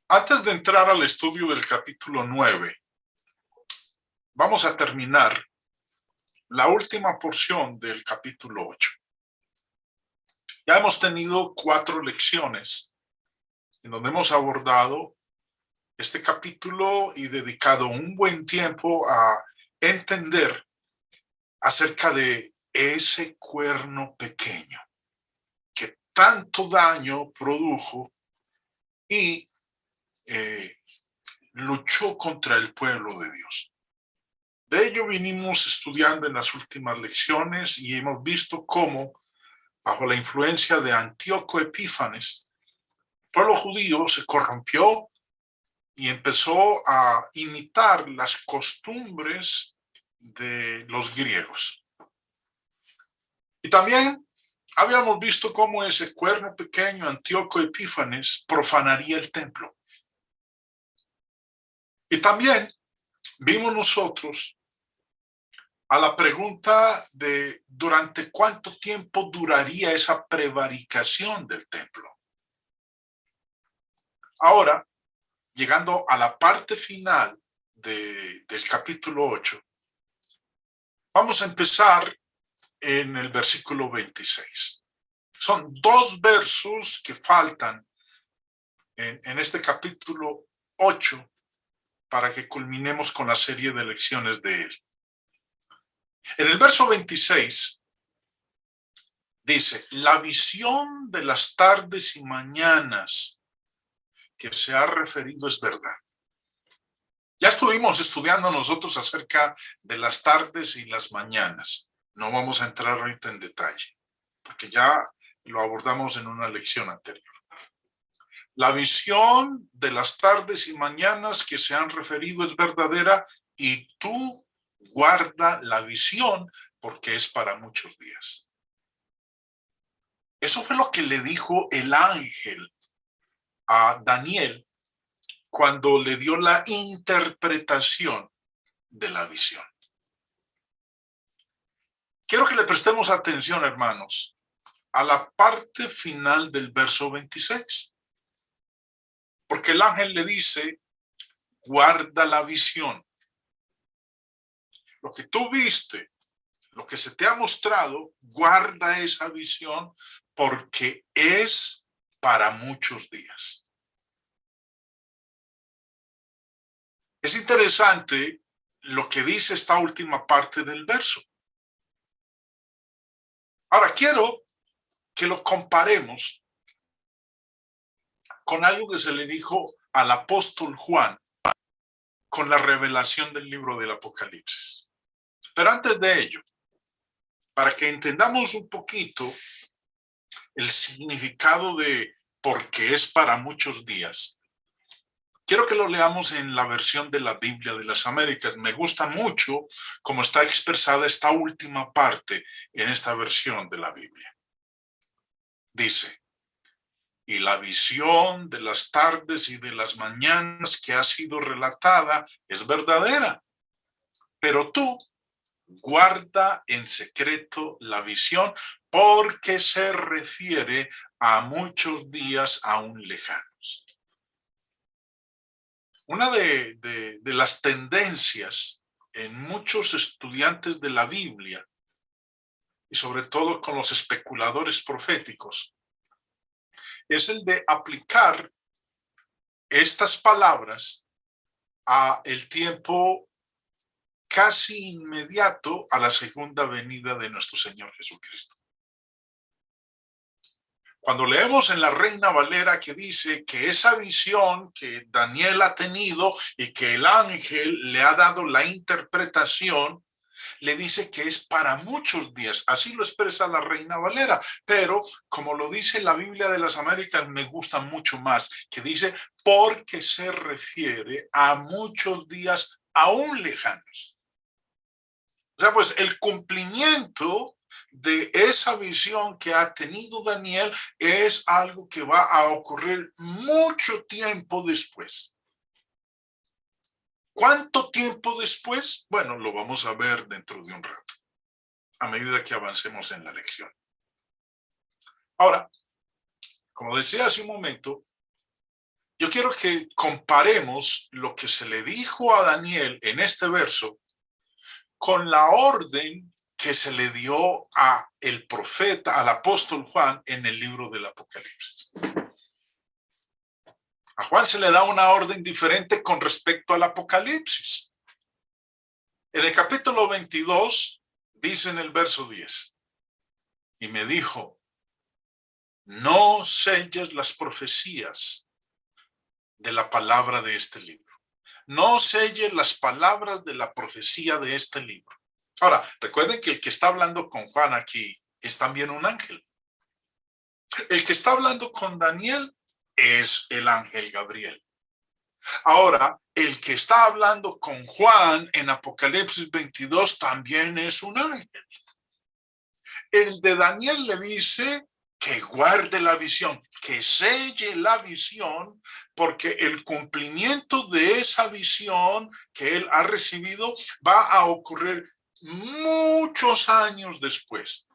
Antes de entrar al estudio del capítulo 9, vamos a terminar la última porción del capítulo 8. Ya hemos tenido 4 lecciones en donde hemos abordado este capítulo y dedicado un buen tiempo a entender acerca de ese cuerno pequeño que tanto daño produjo y luchó contra el pueblo de Dios. De ello vinimos estudiando en las últimas lecciones y hemos visto cómo, bajo la influencia de Antíoco Epífanes, el pueblo judío se corrompió y empezó a imitar las costumbres de los griegos. Y también habíamos visto cómo ese cuerno pequeño, Antíoco Epífanes, profanaría el templo. Y también vimos nosotros a la pregunta de durante cuánto tiempo duraría esa prevaricación del templo. Ahora, llegando a la parte final del capítulo 8, vamos a empezar en el versículo 26. Son 2 versos que faltan en este capítulo 8 para que culminemos con la serie de lecciones de él. En el verso 26 dice, la visión de las tardes y mañanas que se ha referido es verdad. Ya estuvimos estudiando nosotros acerca de las tardes y las mañanas. No vamos a entrar ahorita en detalle, porque ya lo abordamos en una lección anterior. La visión de las tardes y mañanas que se han referido es verdadera y tú guarda la visión porque es para muchos días. Eso fue lo que le dijo el ángel a Daniel cuando le dio la interpretación de la visión. Quiero que le prestemos atención, hermanos, a la parte final del verso 26. Porque el ángel le dice, guarda la visión. Lo que tú viste, lo que se te ha mostrado, guarda esa visión porque es para muchos días. Es interesante lo que dice esta última parte del verso. Ahora quiero que lo comparemos con algo que se le dijo al apóstol Juan con la revelación del libro del Apocalipsis. Pero antes de ello, para que entendamos un poquito el significado de porque es para muchos días, quiero que lo leamos en la versión de la Biblia de las Américas. Me gusta mucho cómo está expresada esta última parte en esta versión de la Biblia. Dice, y la visión de las tardes y de las mañanas que ha sido relatada es verdadera, pero tú guarda en secreto la visión porque se refiere a muchos días aún lejanos. Una de las tendencias en muchos estudiantes de la Biblia y sobre todo con los especuladores proféticos es el de aplicar estas palabras a el tiempo casi inmediato a la segunda venida de nuestro Señor Jesucristo. Cuando leemos en la Reina Valera que dice que esa visión que Daniel ha tenido y que el ángel le ha dado la interpretación, le dice que es para muchos días. Así lo expresa la Reina Valera. Pero como lo dice la Biblia de las Américas, me gusta mucho más, que dice porque se refiere a muchos días aún lejanos. O sea, pues el cumplimiento de esa visión que ha tenido Daniel es algo que va a ocurrir mucho tiempo después. ¿Cuánto tiempo después? Bueno, lo vamos a ver dentro de un rato, a medida que avancemos en la lección. Ahora, como decía hace un momento, Yo quiero que comparemos lo que se le dijo a Daniel en este verso con la orden que se le dio a el profeta, al apóstol Juan en el libro del Apocalipsis. A Juan se le da una orden diferente con respecto al Apocalipsis. En el capítulo 22 dice en el verso 10, y me dijo, no selles las profecías de la palabra de este libro. No selles las palabras de la profecía de este libro. Ahora, recuerden que el que está hablando con Juan aquí es también un ángel. El que está hablando con Daniel es el ángel Gabriel. Ahora, el que está hablando con Juan en Apocalipsis 22 también es un ángel. El de Daniel le dice que guarde la visión, que selle la visión, porque el cumplimiento de esa visión que él ha recibido va a ocurrir muchos años después.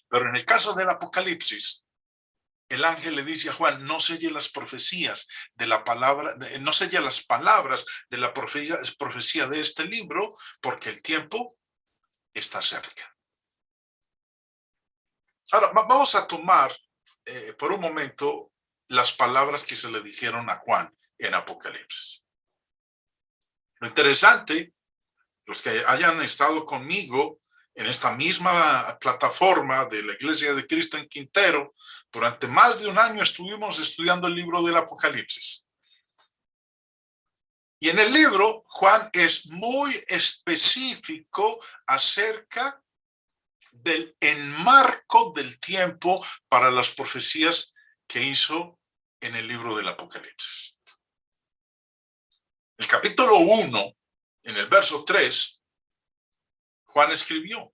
Pero en el caso del Apocalipsis, el ángel le dice a Juan, no selle las profecías de la palabra, no selle las palabras de la profecía de este libro, porque el tiempo está cerca. Ahora, vamos a tomar por un momento las palabras que se le dijeron a Juan en Apocalipsis. Lo interesante, los que hayan estado conmigo en esta misma plataforma de la Iglesia de Cristo en Quintero, durante más de un año estuvimos estudiando el libro del Apocalipsis. Y en el libro, Juan es muy específico acerca del enmarco del tiempo para las profecías que hizo en el libro del Apocalipsis. El capítulo 1, en el verso 3, Juan escribió,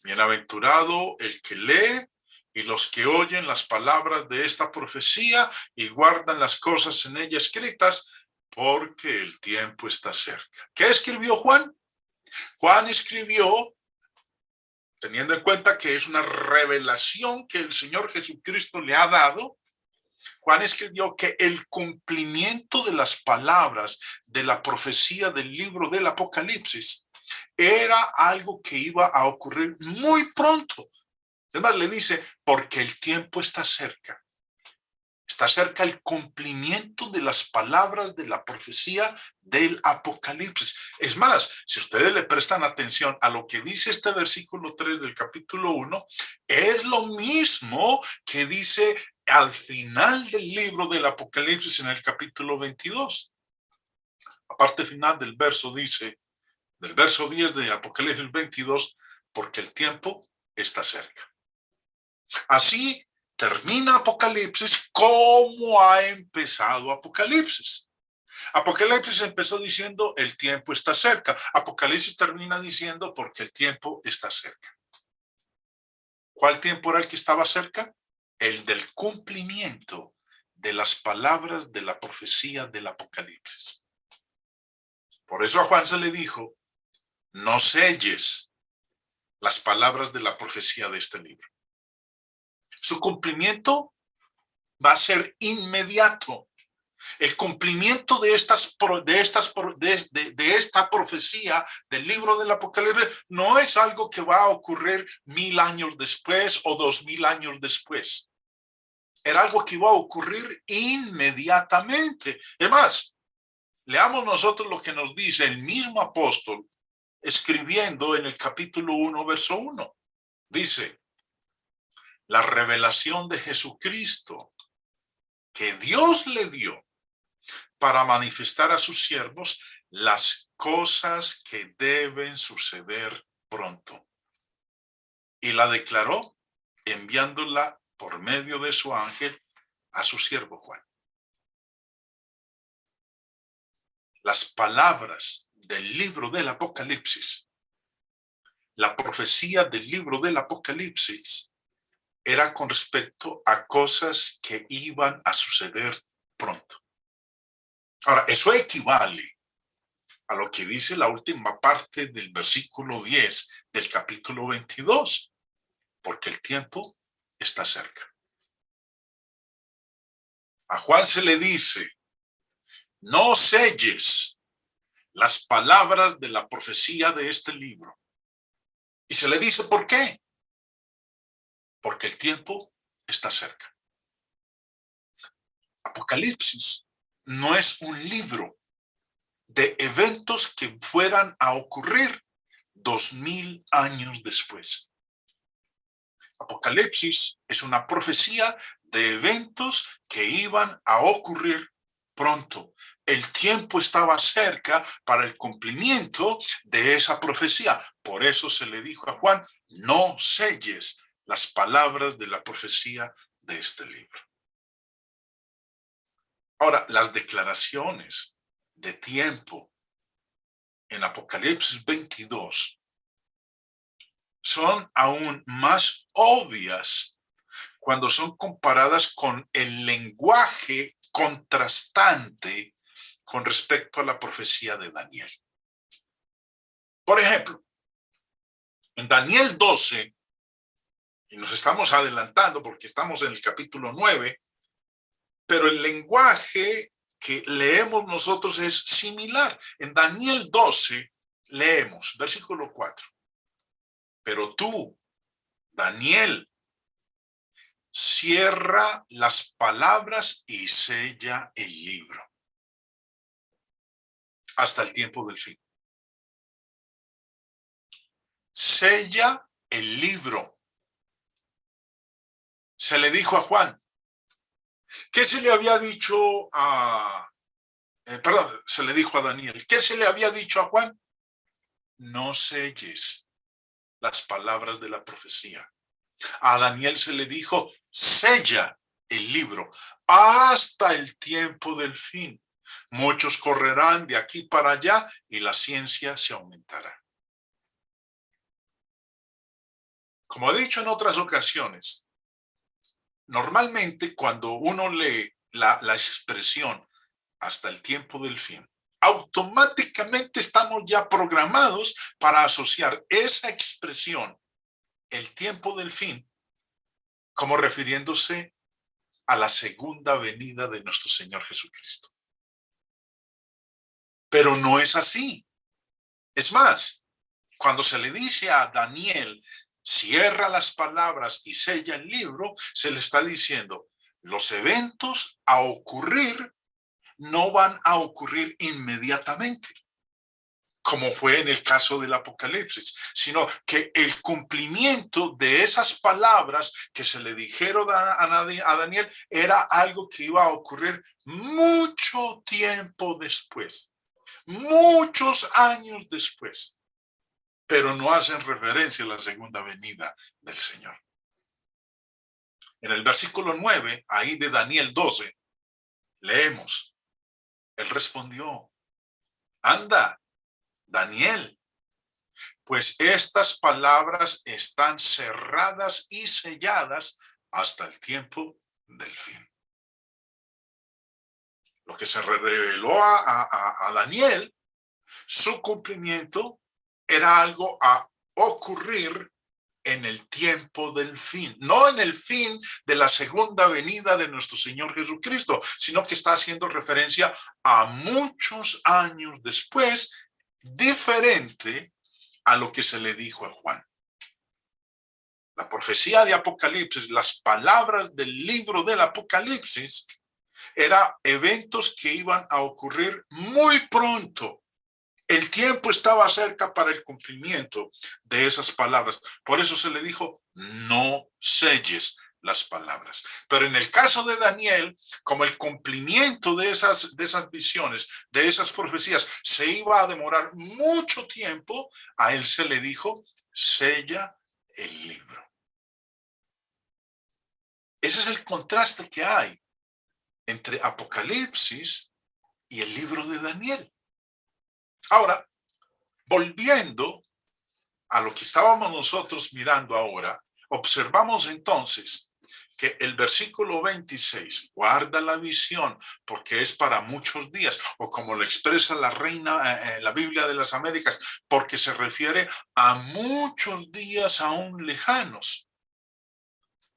bienaventurado el que lee y los que oyen las palabras de esta profecía y guardan las cosas en ella escritas, porque el tiempo está cerca. ¿Qué escribió Juan? Juan escribió, teniendo en cuenta que es una revelación que el Señor Jesucristo le ha dado, Juan escribió que el cumplimiento de las palabras de la profecía del libro del Apocalipsis era algo que iba a ocurrir muy pronto. Además le dice, porque el tiempo está cerca. Está cerca el cumplimiento de las palabras de la profecía del Apocalipsis. Es más, si ustedes le prestan atención a lo que dice este versículo 3 del capítulo 1, es lo mismo que dice al final del libro del Apocalipsis en el capítulo 22. La parte final del verso dice, del verso 10 de Apocalipsis 22, porque el tiempo está cerca. Así termina Apocalipsis como ha empezado Apocalipsis. Apocalipsis empezó diciendo el tiempo está cerca. Apocalipsis termina diciendo porque el tiempo está cerca. ¿Cuál tiempo era el que estaba cerca? El del cumplimiento de las palabras de la profecía del Apocalipsis. Por eso a Juan se le dijo, no selles las palabras de la profecía de este libro. Su cumplimiento va a ser inmediato. El cumplimiento de esta profecía del libro del Apocalipsis no es algo que va a ocurrir 1000 años después o 2000 años después. Era algo que iba a ocurrir inmediatamente. Además, leamos nosotros lo que nos dice el mismo apóstol escribiendo en el capítulo 1, verso 1. Dice, la revelación de Jesucristo que Dios le dio para manifestar a sus siervos las cosas que deben suceder pronto. Y la declaró enviándola por medio de su ángel a su siervo Juan. Las palabras del libro del Apocalipsis, la profecía del libro del Apocalipsis, era con respecto a cosas que iban a suceder pronto. Ahora, eso equivale a lo que dice la última parte del versículo 10 del capítulo 22, porque el tiempo está cerca. A Juan se le dice, no selles las palabras de la profecía de este libro. Y se le dice, ¿por qué? Porque el tiempo está cerca. Apocalipsis no es un libro de eventos que fueran a ocurrir 2000 años después. Apocalipsis es una profecía de eventos que iban a ocurrir pronto. El tiempo estaba cerca para el cumplimiento de esa profecía. Por eso se le dijo a Juan, no selles las palabras de la profecía de este libro. Ahora, las declaraciones de tiempo en Apocalipsis 22 son aún más obvias cuando son comparadas con el lenguaje contrastante con respecto a la profecía de Daniel. Por ejemplo, en Daniel 12, y nos estamos adelantando porque estamos en el capítulo 9, pero el lenguaje que leemos nosotros es similar. En Daniel 12 leemos, versículo 4. Pero tú, Daniel, cierra las palabras y sella el libro hasta el tiempo del fin. Sella el libro. Se le dijo a Juan. ¿Qué se le había dicho se le dijo a Daniel? ¿Qué se le había dicho a Juan? No selles las palabras de la profecía. A Daniel se le dijo, sella el libro hasta el tiempo del fin. Muchos correrán de aquí para allá y la ciencia se aumentará. Como he dicho en otras ocasiones, normalmente cuando uno lee la expresión hasta el tiempo del fin, automáticamente estamos ya programados para asociar esa expresión, el tiempo del fin, como refiriéndose a la segunda venida de nuestro Señor Jesucristo. Pero no es así. Es más, cuando se le dice a Daniel, cierra las palabras y sella el libro, se le está diciendo, los eventos a ocurrir no van a ocurrir inmediatamente, como fue en el caso del Apocalipsis, sino que el cumplimiento de esas palabras que se le dijeron a Daniel era algo que iba a ocurrir mucho tiempo después, muchos años después, pero no hacen referencia a la segunda venida del Señor. En el versículo 9, ahí de Daniel 12, leemos, él respondió, anda, Daniel, pues estas palabras están cerradas y selladas hasta el tiempo del fin. Lo que se reveló a Daniel, su cumplimiento era algo a ocurrir en el tiempo del fin, no en el fin de la segunda venida de nuestro Señor Jesucristo, sino que está haciendo referencia a muchos años después, diferente a lo que se le dijo a Juan. La profecía de Apocalipsis, las palabras del libro del Apocalipsis, eran eventos que iban a ocurrir muy pronto. El tiempo estaba cerca para el cumplimiento de esas palabras. Por eso se le dijo, no selles las palabras. Pero en el caso de Daniel, como el cumplimiento de esas visiones, de esas profecías, se iba a demorar mucho tiempo, a él se le dijo, sella el libro. Ese es el contraste que hay entre Apocalipsis y el libro de Daniel. Ahora, volviendo a lo que estábamos nosotros mirando ahora, observamos entonces que el versículo 26, guarda la visión porque es para muchos días, o como lo expresa la la Biblia de las Américas, porque se refiere a muchos días aún lejanos.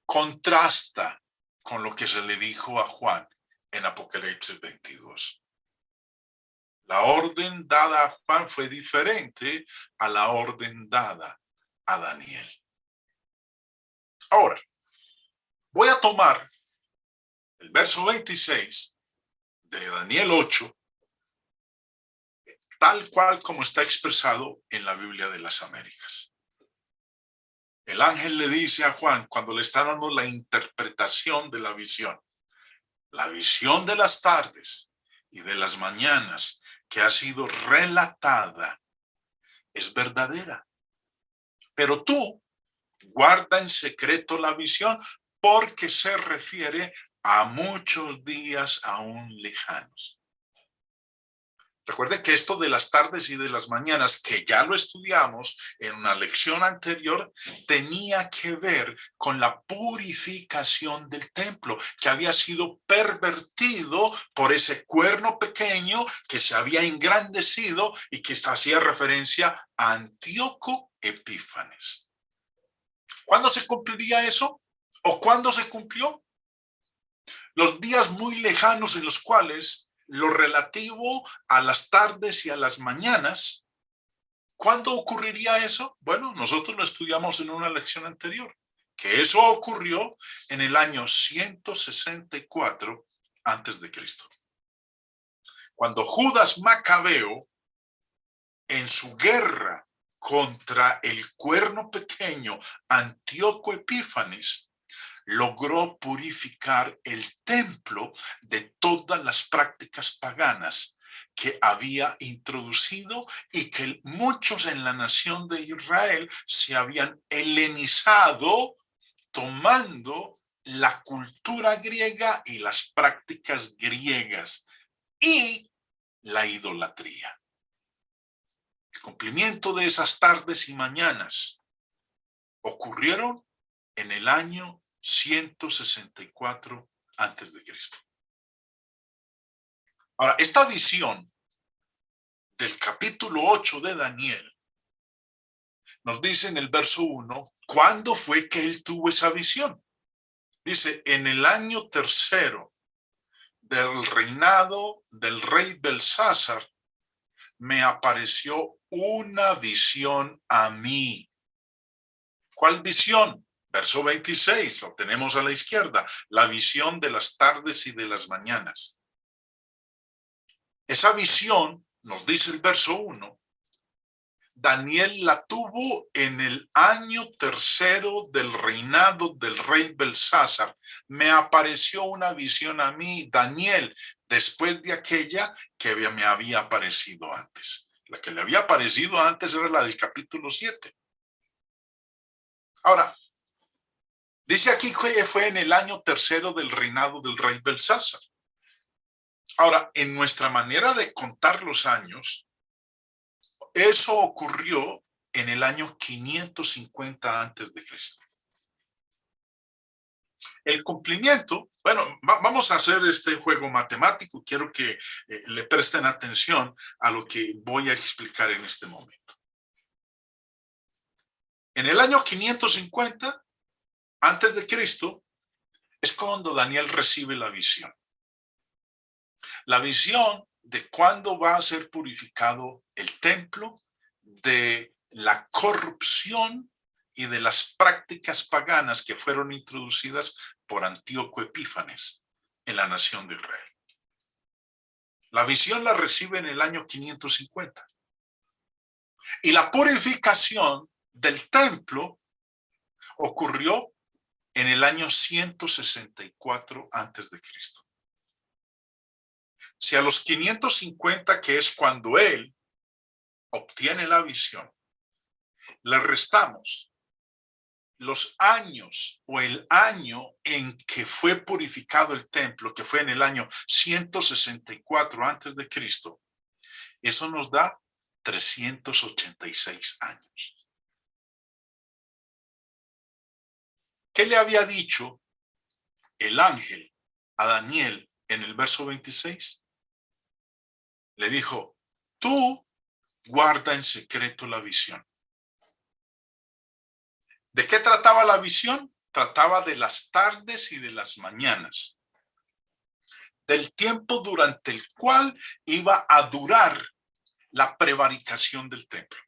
Contrasta con lo que se le dijo a Juan, en Apocalipsis 22. La orden dada a Juan fue diferente a la orden dada a Daniel. Ahora, voy a tomar el verso 26 de Daniel 8, tal cual como está expresado en la Biblia de las Américas. El ángel le dice a Juan, cuando le está dando la interpretación de la visión de las tardes y de las mañanas que ha sido relatada es verdadera. Pero tú guarda en secreto la visión porque se refiere a muchos días aún lejanos. Recuerden que esto de las tardes y de las mañanas, que ya lo estudiamos en una lección anterior, tenía que ver con la purificación del templo, que había sido pervertido por ese cuerno pequeño que se había engrandecido y que hacía referencia a Antíoco Epífanes. ¿Cuándo se cumpliría eso? ¿O cuándo se cumplió? Los días muy lejanos en los cuales lo relativo a las tardes y a las mañanas, ¿cuándo ocurriría eso? Bueno, nosotros lo estudiamos en una lección anterior, que eso ocurrió en el año 164 antes de Cristo. Cuando Judas Macabeo, en su guerra contra el cuerno pequeño Antíoco Epífanes, logró purificar el templo de todas las prácticas paganas que había introducido y que muchos en la nación de Israel se habían helenizado tomando la cultura griega y las prácticas griegas y la idolatría. El cumplimiento de esas tardes y mañanas ocurrieron en el año 164 antes de Cristo. Ahora, esta visión del capítulo 8 de Daniel nos dice en el verso 1, ¿cuándo fue que él tuvo esa visión? Dice, en el año tercero del reinado del rey Belsasar, me apareció una visión a mí. ¿Cuál visión? Verso 26, lo tenemos a la izquierda, la visión de las tardes y de las mañanas. Esa visión, nos dice el verso 1, Daniel la tuvo en el año tercero del reinado del rey Belsasar. Me apareció una visión a mí, Daniel, después de aquella que me había aparecido antes. La que le había aparecido antes era la del capítulo 7. Ahora, dice aquí que fue en el año tercero del reinado del rey Belsasar. Ahora, en nuestra manera de contar los años, eso ocurrió en el año 550 antes de Cristo. El cumplimiento, bueno, vamos a hacer este juego matemático. Quiero que le presten atención a lo que voy a explicar en este momento. En el año 550 antes de Cristo es cuando Daniel recibe la visión. La visión de cuándo va a ser purificado el templo, de la corrupción y de las prácticas paganas que fueron introducidas por Antíoco Epífanes en la nación de Israel. La visión la recibe en el año 550. Y la purificación del templo ocurrió en el año 164 antes de Cristo. Si a los 550, que es cuando él obtiene la visión, le restamos los años o el año en que fue purificado el templo, que fue en el año 164 antes de Cristo, eso nos da 386 años. ¿Qué le había dicho el ángel a Daniel en el verso 26? Le dijo, tú guarda en secreto la visión. ¿De qué trataba la visión? Trataba de las tardes y de las mañanas. del tiempo durante el cual iba a durar la prevaricación del templo.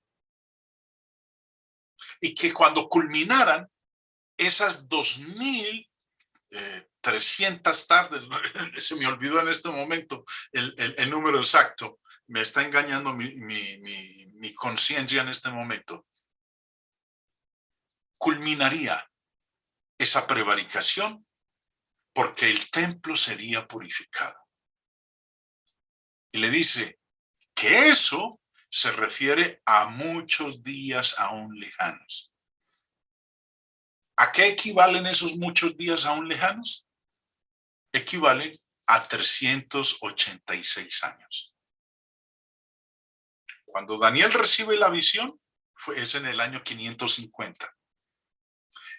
Y que cuando culminaran esas 2300 tardes, se me olvidó en este momento el número exacto, me está engañando mi conciencia en este momento, culminaría esa prevaricación porque el templo sería purificado. Y le dice que eso se refiere a muchos días aún lejanos. ¿A qué equivalen esos muchos días aún lejanos? Equivalen a 386 años. Cuando Daniel recibe la visión, es en el año 550.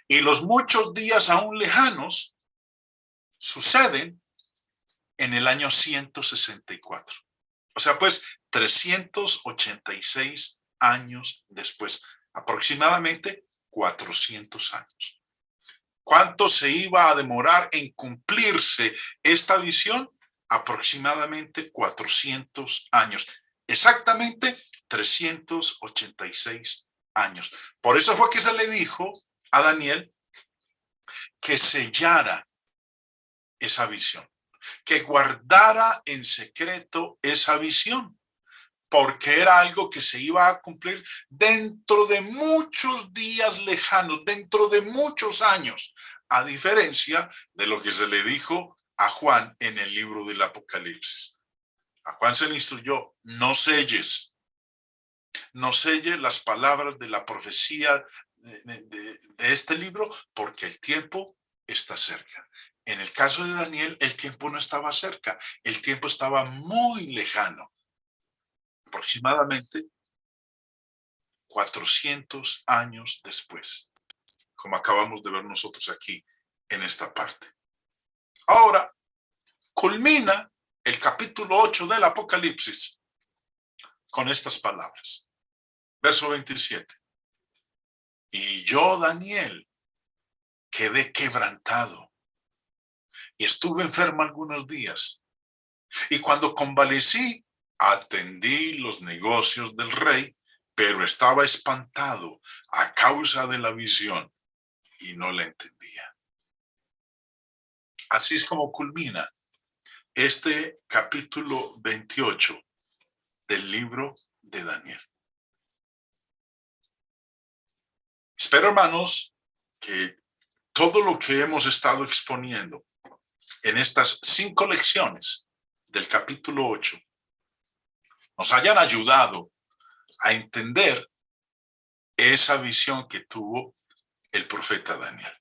Y los muchos días aún lejanos suceden en el año 164. O sea, pues 386 años después, aproximadamente 400 años. ¿Cuánto se iba a demorar en cumplirse esta visión? Aproximadamente 400 años. Exactamente 386 años. Por eso fue que se le dijo a Daniel que sellara esa visión, que guardara en secreto esa visión, porque era algo que se iba a cumplir dentro de muchos días lejanos, dentro de muchos años, a diferencia de lo que se le dijo a Juan en el libro del Apocalipsis. A Juan se le instruyó: no selles las palabras de la profecía de este libro, porque el tiempo está cerca. En el caso de Daniel, el tiempo no estaba cerca, el tiempo estaba muy lejano. Aproximadamente 400 años después, como acabamos de ver nosotros aquí en esta parte. Ahora, culmina el capítulo 8 del Apocalipsis con estas palabras. Verso 27. Y yo, Daniel, quedé quebrantado y estuve enfermo algunos días. Y cuando convalecí, atendí los negocios del rey, pero estaba espantado a causa de la visión y no la entendía. Así es como culmina este capítulo 28 del libro de Daniel. Espero, hermanos, que todo lo que hemos estado exponiendo en estas 5 lecciones del capítulo 8 nos hayan ayudado a entender esa visión que tuvo el profeta Daniel.